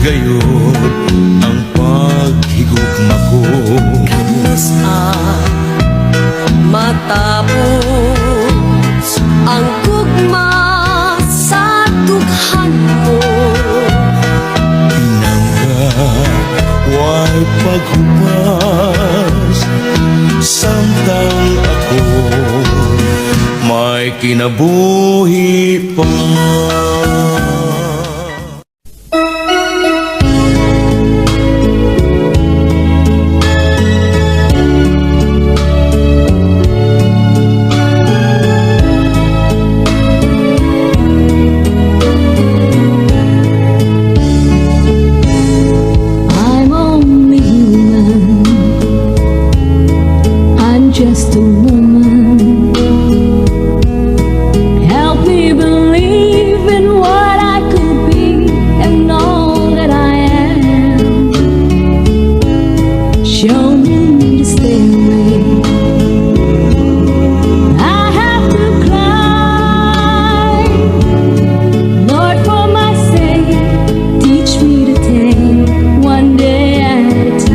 gayon ang paghigugma ko. Kamusta matapos ang gugma sa dughan mo? Way paghupas samtang ako may kinabuhi pa. Just a woman. Help me believe in what I could be and all that I am. Show me the stairway I have to climb. Lord, for my sake, teach me to take one day at a time.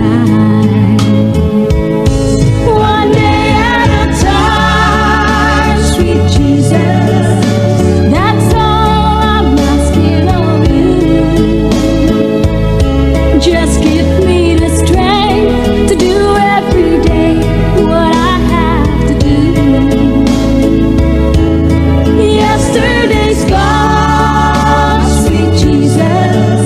Just give me the strength to do every day what I have to do. Yesterday's gone, sweet Jesus,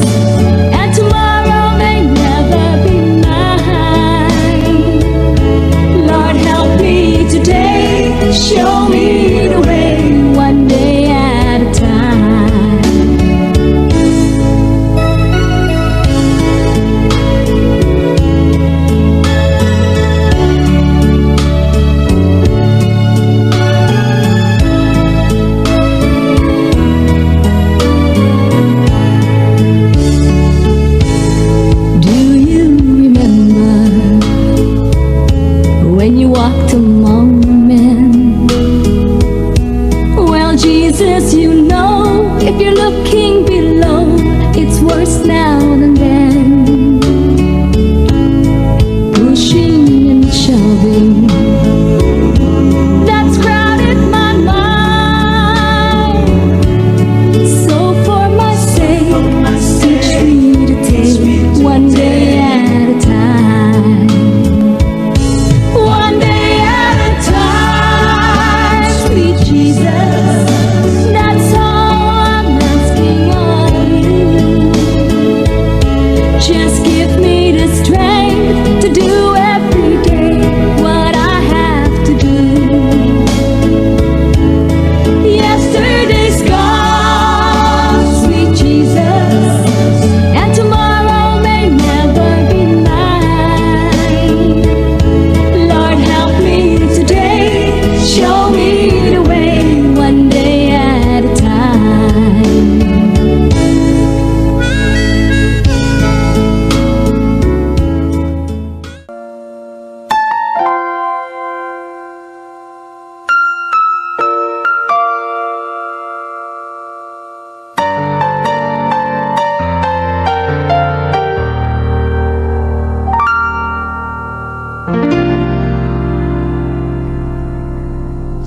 and tomorrow may never be mine. Lord, help me today, show me the way, one day at a time. When you walked among men, well, Jesus, you know, if you're looking below, it's worse now than then. Pushing and shoving, that's crowded my mind. So for my sake, teach me to take one day at a time. Just give me the strength to do every day what I have to do. Yesterday's gone, sweet Jesus, and tomorrow may never be mine. Lord, help me today, show me the way, one day at a time.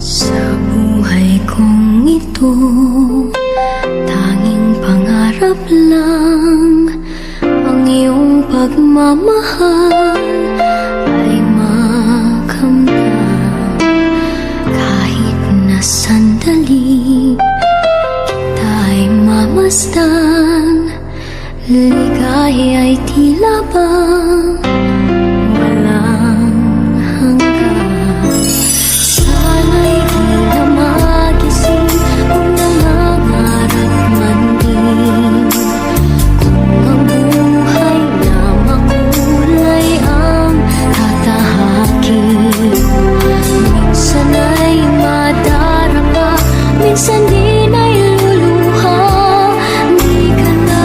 Sa buhay kong ito, tanging pangarap lang ang iyong pagmamahal ay makamtan. Kahit na sandali kita'y mamasdan, ligaya ay tila bang walang hanggan. Sana'y di na magising kung nangangarap man din, kung ang buhay na makulay ang tatahakin. Minsan ay madarama, minsan din ay luluha. Di ka na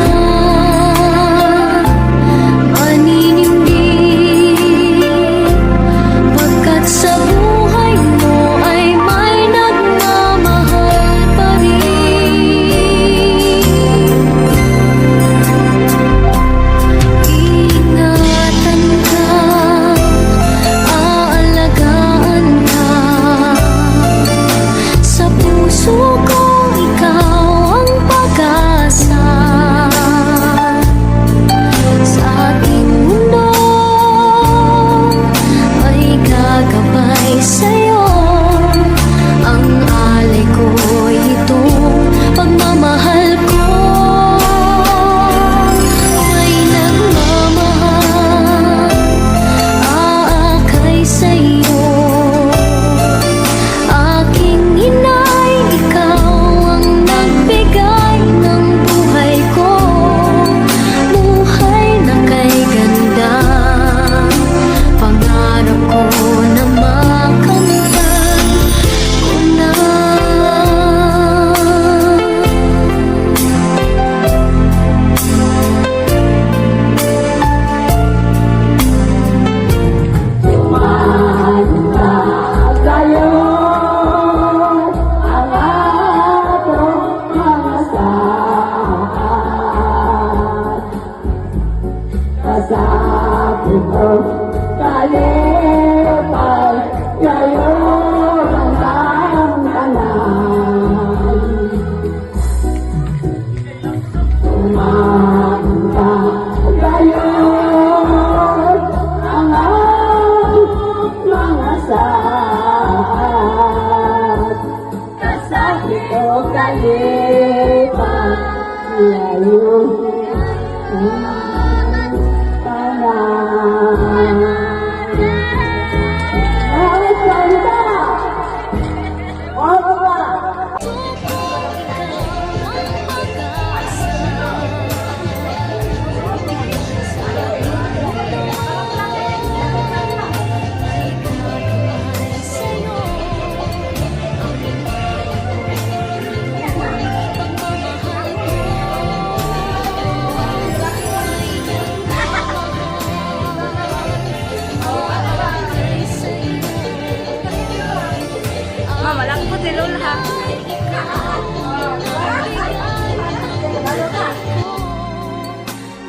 Mama, lang po si Lola ha.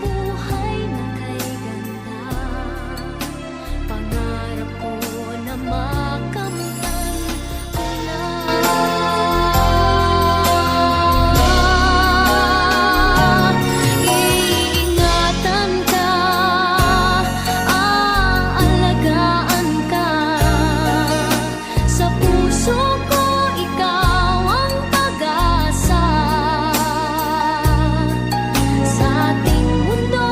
Buhay na kay ganda, pangarap ko na makamtan ko na. Iingatan ka, aalagaan ka, sa puso ko ikaw ang pag-asa. Sa ating mundo,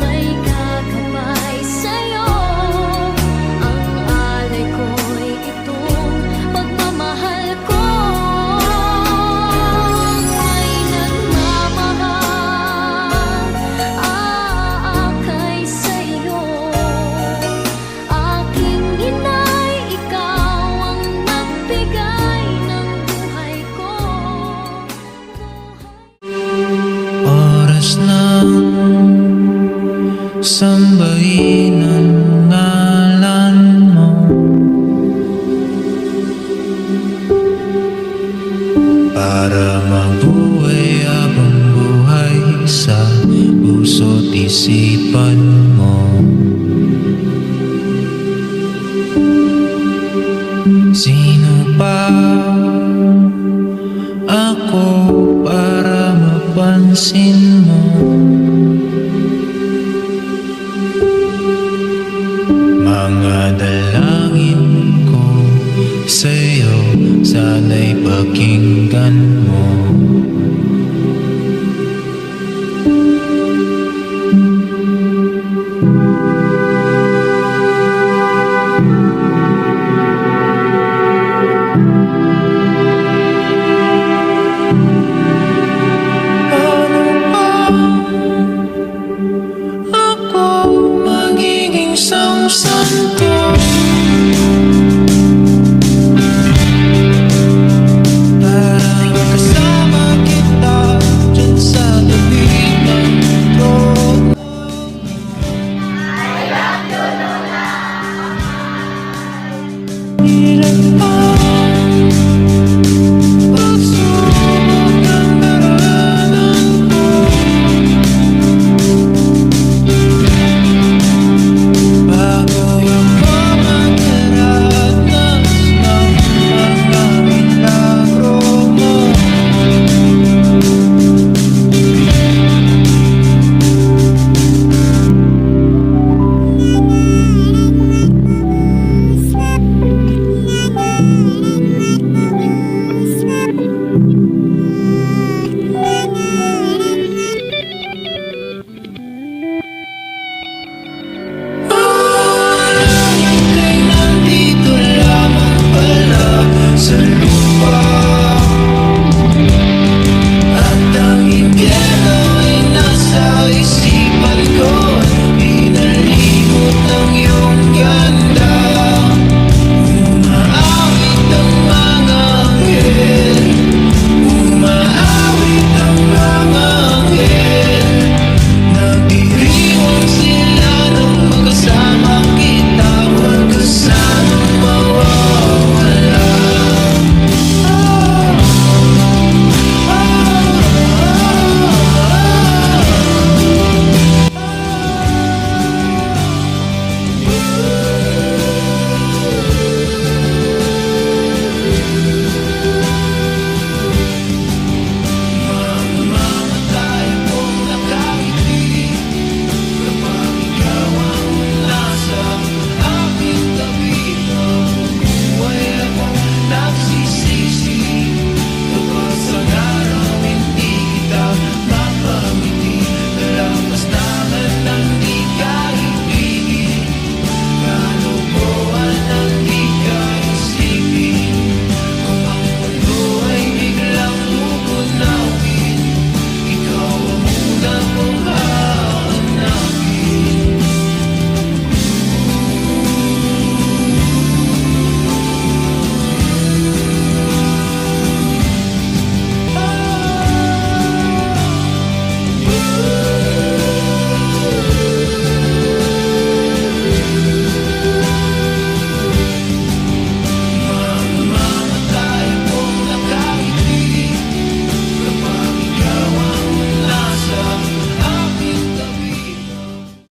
may kakabay sa'yo. Ang alay ko'y itong pagmamahal ko. May nagmamahal, aakay sa'yo. Aking inay, ikaw ang nagbigay ng buhay ko. Oras ng sambahin ang ngalan mo, para mabuhay habang buhay sa puso't isipan mo. Sino pa ako para mapansin